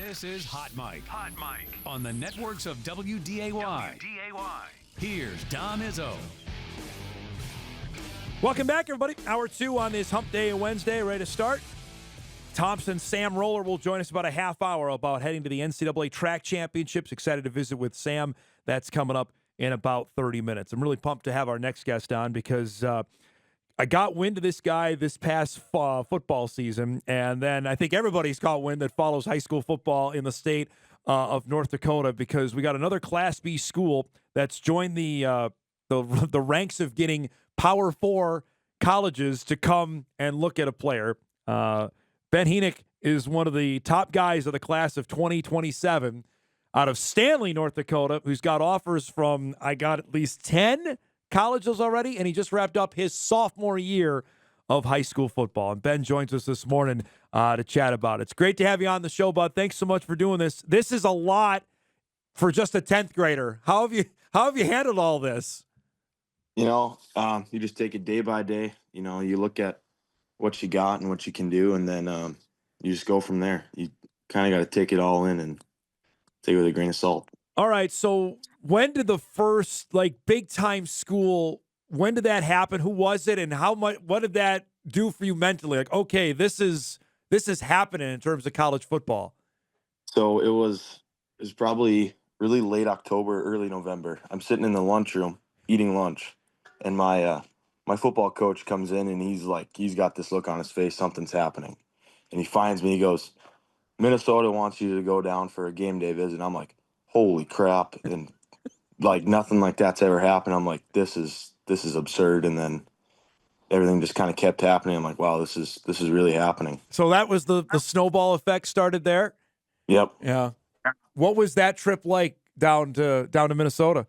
This is Hot Mike. Hot Mike. On the networks of WDAY. Here's Dom Izzo. Welcome back, everybody. Hour 2 on this Hump Day Wednesday, ready to start. Thompson, Sam Roller will join us about a half hour about heading to the NCAA Track Championships. Excited to visit with Sam. That's coming up in about 30 minutes. I'm really pumped to have our next guest on because I got wind of this guy this past football season, and then I think everybody's caught wind that follows high school football in the state of North Dakota, because we got another Class B school that's joined the ranks of getting Power 4 colleges to come and look at a player. Ben Heene is one of the top guys of the class of 2027 out of Stanley, North Dakota, who's got offers from, I got at least 10 colleges already, and he just wrapped up his sophomore year of high school football. And Ben joins us this morning to chat about it. It's great to have you on the show, bud. Thanks so much for doing this. This is a lot for just a 10th grader. How have you handled all this? You just take it day by day. You look at what you got and what you can do, and then you just go from there. You kind of got to take it all in and take it with a grain of salt. All right, so when did the first big time school? When did that happen? Who was it, and how much? What did that do for you mentally? Okay, this is happening in terms of college football. So it was probably really late October, early November. I'm sitting in the lunchroom eating lunch, and my football coach comes in, and he's got this look on his face, something's happening, and he finds me. He goes, "Minnesota wants you to go down for a game day visit." I'm like, holy crap. And nothing like that's ever happened. I'm like, this is absurd. And then everything just kind of kept happening. I'm like, wow, this is really happening. So that was the snowball effect started there. Yep. Yeah. What was that trip like down to Minnesota?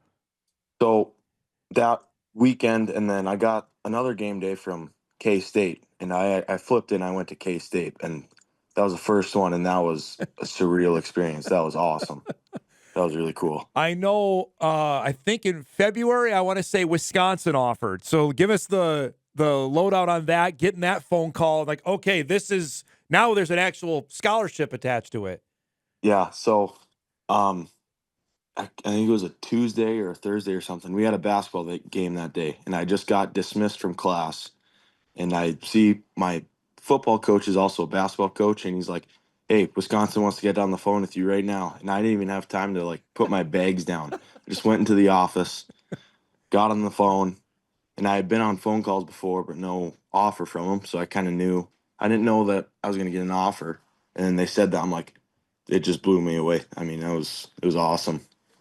So that weekend, and then I got another game day from K-State, and I flipped and I went to K-State, and that was the first one, and that was a surreal experience. That was awesome. That was really cool. I know. I think in February, I want to say Wisconsin offered. So give us the lowdown on that. Getting that phone call, okay, this is now. There's an actual scholarship attached to it. Yeah. So, I think it was a Tuesday or a Thursday or something. We had a basketball game that day, and I just got dismissed from class. And I see my football coach is also a basketball coach, and he's like, "Hey, Wisconsin wants to get on the phone with you right now." And I didn't even have time to put my bags down. I just went into the office, got on the phone, and I had been on phone calls before, but no offer from them. So I kind of knew. I didn't know that I was going to get an offer. And then they said that. I'm like, it just blew me away. I mean, it was awesome.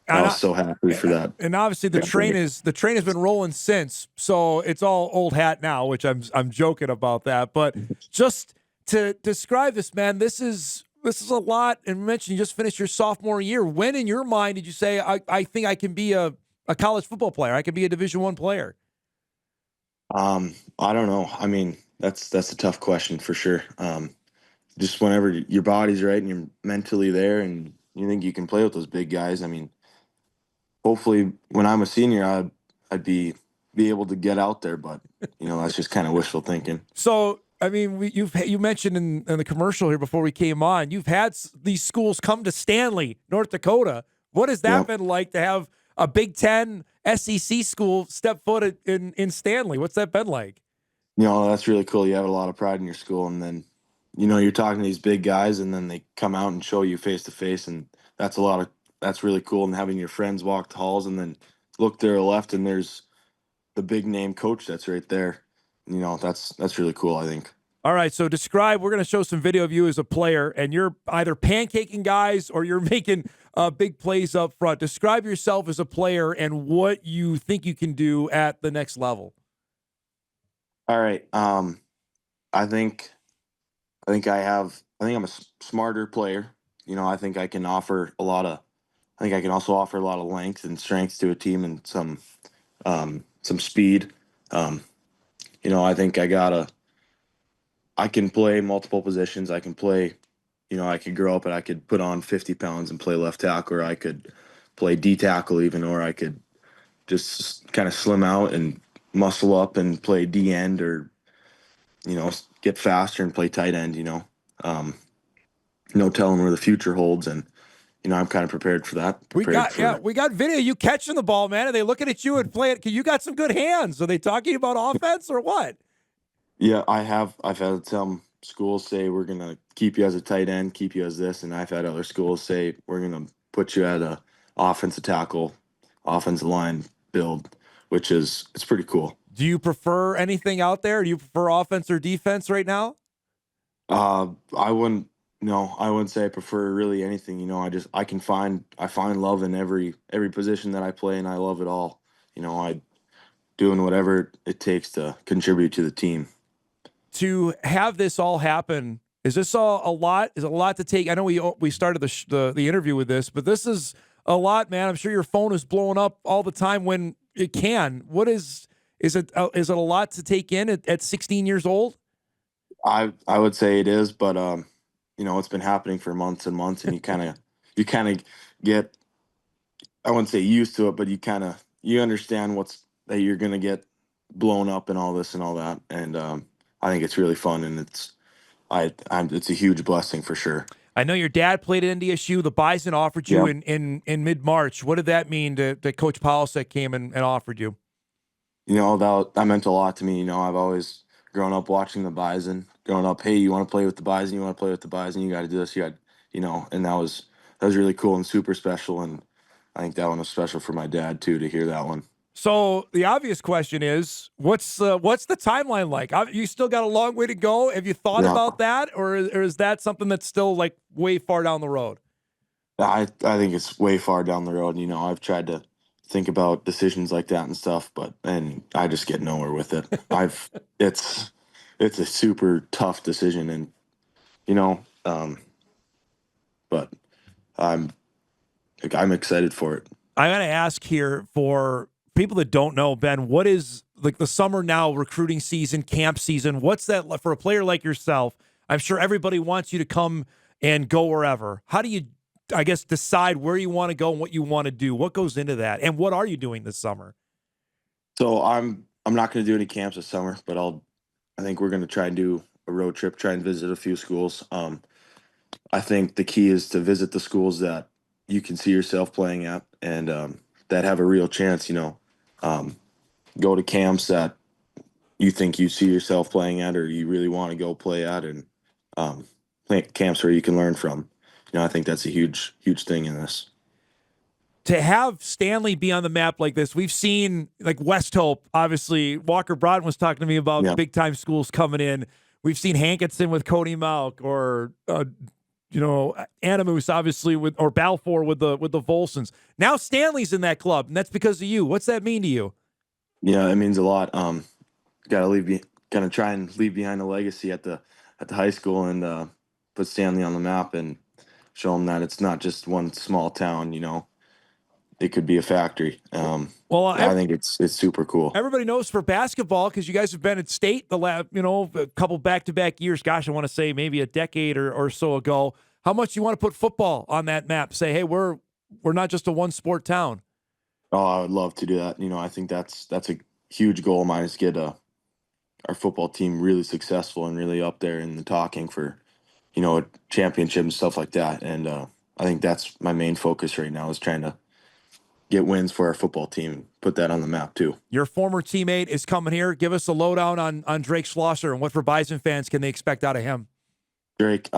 I was so happy for that. And obviously the train has been rolling since. So it's all old hat now, which I'm joking about that. But just to describe this, man, this is a lot. And you mentioned you just finished your sophomore year. When in your mind did you say, I think I can be a college football player? I can be a Division I player? I don't know. I mean, that's a tough question for sure. Just whenever your body's right and you're mentally there and you think you can play with those big guys, I mean, hopefully when I'm a senior, I'd be able to get out there, but that's just kind of wishful thinking. So, I mean, you mentioned in the commercial here before we came on, you've had these schools come to Stanley, North Dakota. What has that been like to have a Big Ten SEC school step foot in Stanley? What's that been like? That's really cool. You have a lot of pride in your school, and then, you're talking to these big guys, and then they come out and show you face to face, and that's really cool. And having your friends walk the halls and then look to their left, and there's the big name coach that's right there. That's really cool, I think. All right, so we're going to show some video of you as a player, and you're either pancaking guys or you're making big plays up front. Describe yourself as a player and what you think you can do at the next level. All right. I think I'm a smarter player. I think I can offer I think I can also offer a lot of length and strength to a team and some speed. I think I can play multiple positions. I can play, I could grow up and I could put on 50 pounds and play left tackle, or I could play D tackle even, or I could just kind of slim out and muscle up and play D end, or, get faster and play tight end, no telling where the future holds, and I'm kind of prepared for that. We Prepared got for we got video. You catching the ball, man. Are they looking at you and playing? You got some good hands. Are they talking about offense or what? Yeah, I've had some schools say we're gonna keep you as a tight end, keep you as this, and I've had other schools say we're gonna put you at a offensive tackle, offensive line build, which is it's pretty cool. Do you prefer anything out there? Do you prefer offense or defense right now? I wouldn't no, I wouldn't say I prefer really anything. I find love in every position that I play, and I love it all. I doing whatever it takes to contribute to the team. To have this all happen, is this all a lot? Is it a lot to take? I know we started the interview with this, but this is a lot, man. I'm sure your phone is blowing up all the time when it can. What is it? Is it a lot to take in at 16 years old? I would say it is, but it's been happening for months and months, and you kind of get, I wouldn't say used to it, but you understand that you're gonna get blown up and all this and all that, and I think it's really fun, and it's a huge blessing for sure. I know your dad played at NDSU. The Bison offered you Yeah. in mid March. What did that mean that Coach Polisek came and offered you? That meant a lot to me. I've always grown up watching the Bison. Growing up, hey, you want to play with the Bison? You want to play with the Bison? You got to do this. And that was really cool and super special. And I think that one was special for my dad too to hear that one. So the obvious question is, what's the timeline like? You still got a long way to go. Have you thought Yeah, about that, or is that something that's still like way far down the road? I think it's way far down the road. I've tried to think about decisions like that and stuff, and I just get nowhere with it. It's it's a super tough decision, and you know, um, but I'm I'm excited for it. I got to ask here for people that don't know, Ben, what is like the summer now recruiting season, camp season? What's that for a player like yourself? I'm sure everybody wants you to come and go wherever. How do you, I guess, decide where you want to go and what you want to do? What goes into that? And what are you doing this summer? So I'm not going to do any camps this summer, but I think we're going to try and do a road trip, try and visit a few schools. I think the key is to visit the schools that you can see yourself playing at, and that have a real chance. Um, go to camps that you think you see yourself playing at, or you really want to go play at, and um, play camps where you can learn from. I think that's a huge thing in this. To have Stanley be on the map like this, we've seen like West Hope, obviously. Walker Broughton was talking to me about Yeah. big time schools coming in. We've seen Hankinson with Cody Malk, or Animus obviously or Balfour with the Volsons. Now Stanley's in that club, and that's because of you. What's that mean to you? Yeah, it means a lot. Gonna try and leave behind a legacy at the high school, and put Stanley on the map and show them that it's not just one small town. It could be a factory. Well, I think it's super cool. everybody knows for basketball, because you guys have been at state a couple back-to-back years. Gosh, I want to say maybe a decade or so ago. How much you want to put football on that map? Say, hey, we're not just a one-sport town. Oh, I would love to do that. I think that's a huge goal of mine, is get our football team really successful and really up there in the talking for a championship and stuff like that. And I think that's my main focus right now, is trying to get wins for our football team, put that on the map too. Your former teammate is coming here. Give us a lowdown on Drake Schlosser, and what for Bison fans can they expect out of him? Drake,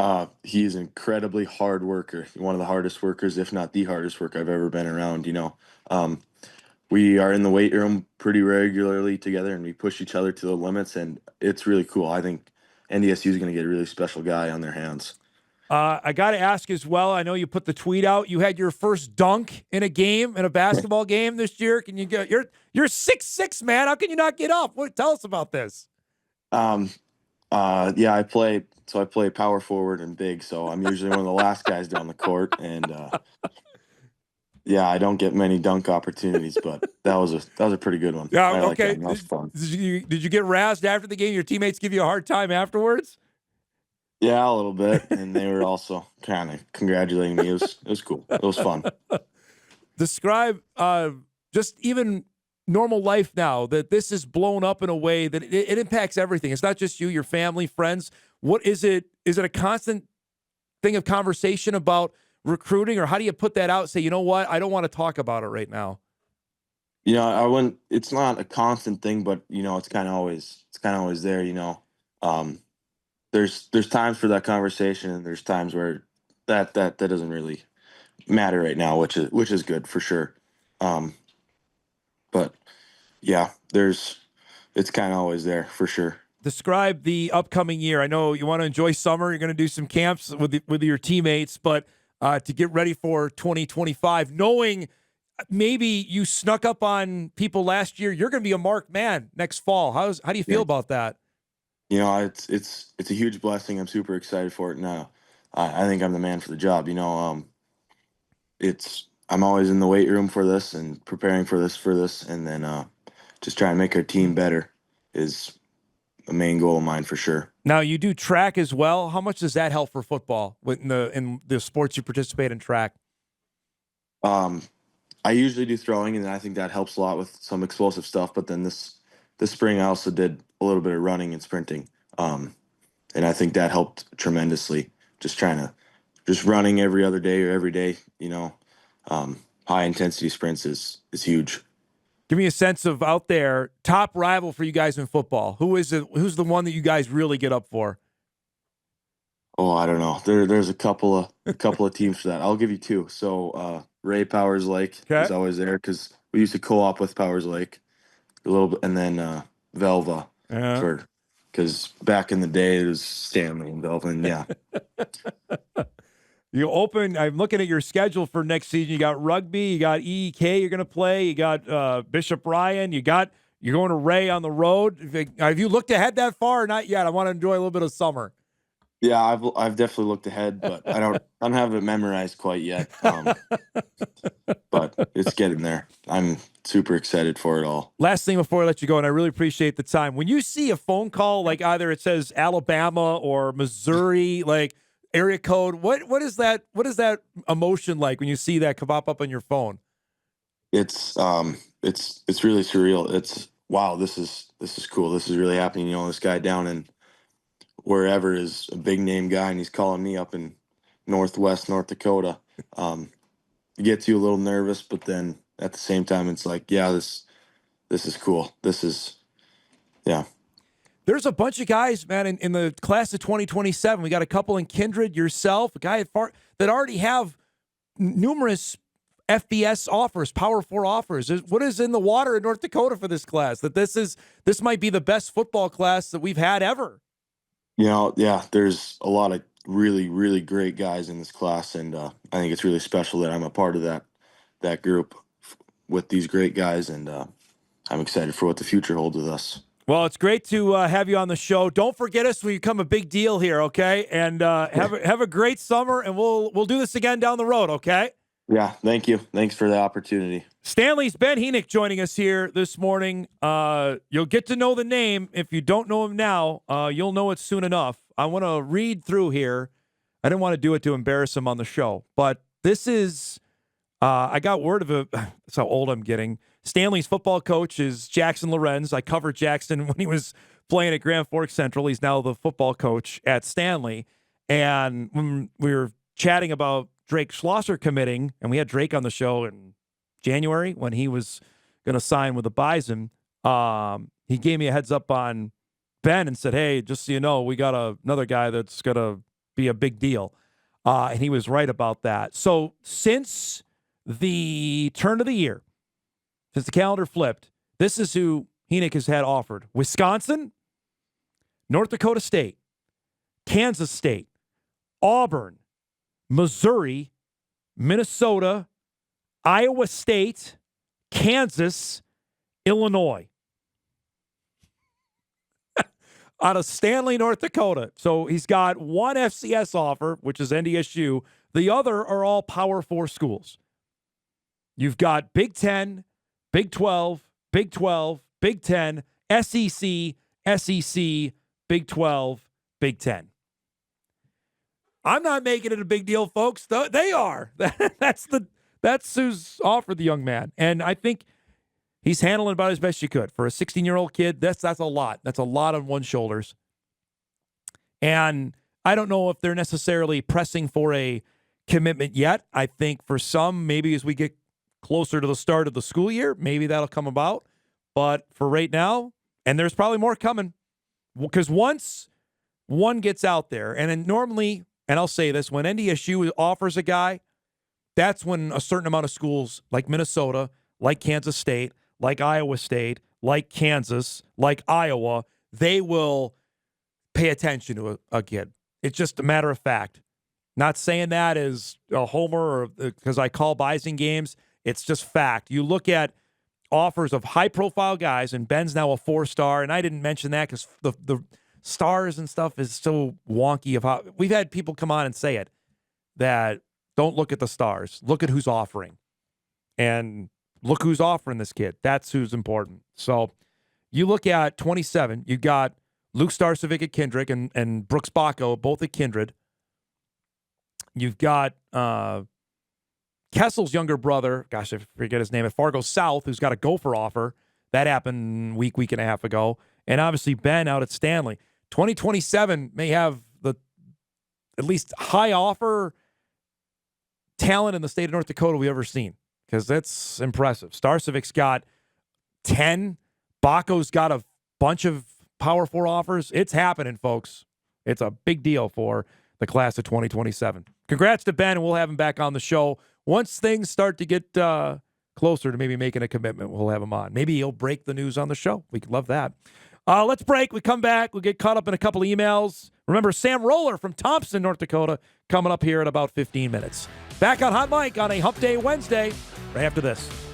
he's an incredibly hard worker, one of the hardest workers, if not the hardest worker I've ever been around. We are in the weight room pretty regularly together, and we push each other to the limits, and it's really cool. I think NDSU is going to get a really special guy on their hands. I got to ask as well. I know you put the tweet out. You had your first dunk in a basketball game this year. Can you get you're 6'6", man? How can you not get up? Tell us about this. Yeah, I play power forward and big, so I'm usually one of the last guys down the court, and yeah, I don't get many dunk opportunities, but that was a pretty good one. Yeah, I like okay. that. That was fun. Did you get razzed after the game? Your teammates give you a hard time afterwards? Yeah, a little bit, and they were also kind of congratulating me. It was cool. It was fun. Describe just even normal life now, that this is blown up in a way that it impacts everything. It's not just you, your family, friends. What is it? Is it a constant thing of conversation about recruiting, or how do you put that out? Say, you know what, I don't want to talk about it right now. I wouldn't. It's not a constant thing, but it's kind of always there. There's times for that conversation, and there's times where that doesn't really matter right now, which is good for sure. But yeah, it's kind of always there for sure. Describe the upcoming year. I know you want to enjoy summer. You're going to do some camps with your teammates, but to get ready for 2025, knowing maybe you snuck up on people last year, you're going to be a marked man next fall. How do you feel about that? It's a huge blessing. I'm super excited for it now. I think I'm the man for the job. I'm always in the weight room for this and preparing for this, and then just trying to make our team better is a main goal of mine for sure. Now you do track as well. How much does that help for football in the sports you participate in track? I usually do throwing, and I think that helps a lot with some explosive stuff. But then this spring, I also did a little bit of running and sprinting, and I think that helped tremendously. Just running every other day or every day, high intensity sprints is huge. Give me a sense of out there, top rival for you guys in football. Who's the one that you guys really get up for? Oh, I don't know. There's a couple of teams for that. I'll give you two. So Ray Powers Lake is always there because we used to co-op with Powers Lake a little bit, and then Velva because back in the day it was Stanley and Velva, and yeah. I'm looking at your schedule for next season. You got rugby, you got EEK you're going to play, you got Bishop Ryan, you're going to Ray on the road. Have you looked ahead that far or not yet? I want to enjoy a little bit of summer. Yeah, I've definitely looked ahead, but I don't have it memorized quite yet. But it's getting there. I'm super excited for it all. Last thing before I let you go, and I really appreciate the time. When you see a phone call, like either it says Alabama or Missouri, like area code, what is that emotion like when you see that come up on your phone? It's really surreal. It's wow, this is cool. This is really happening. This guy down in wherever is a big name guy, and he's calling me up in Northwest North Dakota. It gets you a little nervous, but then at the same time, it's like, yeah, this is cool. Yeah. There's a bunch of guys, man, in the class of 2027. We got a couple in Kindred, yourself, a guy that already have numerous FBS offers, Power 4 offers. What is in the water in North Dakota for this class? That this might be the best football class that we've had ever. Yeah, there's a lot of really, really great guys in this class, and I think it's really special that I'm a part of that group with these great guys, and I'm excited for what the future holds with us. Well, it's great to have you on the show. Don't forget us when you become a big deal here, okay? And have a great summer, and we'll do this again down the road, okay? Yeah, thank you. Thanks for the opportunity. Stanley's Ben Heene joining us here this morning. You'll get to know the name. If you don't know him now, you'll know it soon enough. I want to read through here. I didn't want to do it to embarrass him on the show, but this is, I got word of it. That's how old I'm getting. Stanley's football coach is Jackson Lorenz. I covered Jackson when he was playing at Grand Forks Central. He's now the football coach at Stanley. And when we were chatting about Drake Schlosser committing, and we had Drake on the show in January when he was going to sign with the Bison, he gave me a heads up on Ben and said, hey, just so you know, we got another guy that's going to be a big deal. And he was right about that. So since the turn of the year, since the calendar flipped, this is who Hynek has had offered. Wisconsin, North Dakota State, Kansas State, Auburn, Missouri, Minnesota, Iowa State, Kansas, Illinois. Out of Stanley, North Dakota. So he's got one FCS offer, which is NDSU. The other are all Power 4 schools. You've got Big 10, Big 12, Big 12, Big 10, SEC, SEC, Big 12, Big 10. I'm not making it a big deal, folks. They are. That's who's offered the young man. And I think he's handling about as best you could. For a 16-year-old kid, that's a lot. That's a lot on one's shoulders. And I don't know if they're necessarily pressing for a commitment yet. I think for some, maybe as we get closer to the start of the school year, maybe that'll come about. But for right now, and there's probably more coming, because once one gets out there, and then normally, and I'll say this, when NDSU offers a guy, that's when a certain amount of schools like Minnesota, like Kansas State, like Iowa State, like Kansas, like Iowa, they will pay attention to a kid. It's just a matter of fact. Not saying that as a homer or because I call Bison games. It's just fact. You look at offers of high-profile guys, and Ben's now a 4-star, and I didn't mention that because the stars and stuff is so wonky of how we've had people come on and say it, that don't look at the stars. Look at who's offering. And look who's offering this kid. That's who's important. So you look at 27, you got Luke Starcevic at Kindred and Brooks Bacco, both at Kindred. You've got Kessel's younger brother, gosh, I forget his name, at Fargo South, who's got a Gopher offer. That happened week and a half ago. And obviously Ben out at Stanley. 2027 may have the at least high offer talent in the state of North Dakota we've ever seen, because that's impressive. Starcevic's got 10. Bacco's got a bunch of Power 4 offers. It's happening, folks. It's a big deal for the class of 2027. Congrats to Ben, and we'll have him back on the show. Once things start to get closer to maybe making a commitment, we'll have him on. Maybe he'll break the news on the show. We could love that. Let's break. We come back. We'll get caught up in a couple of emails. Remember, Sam Roller from Thompson, North Dakota, coming up here in about 15 minutes. Back on Hot Mike on a Hump Day Wednesday, right after this.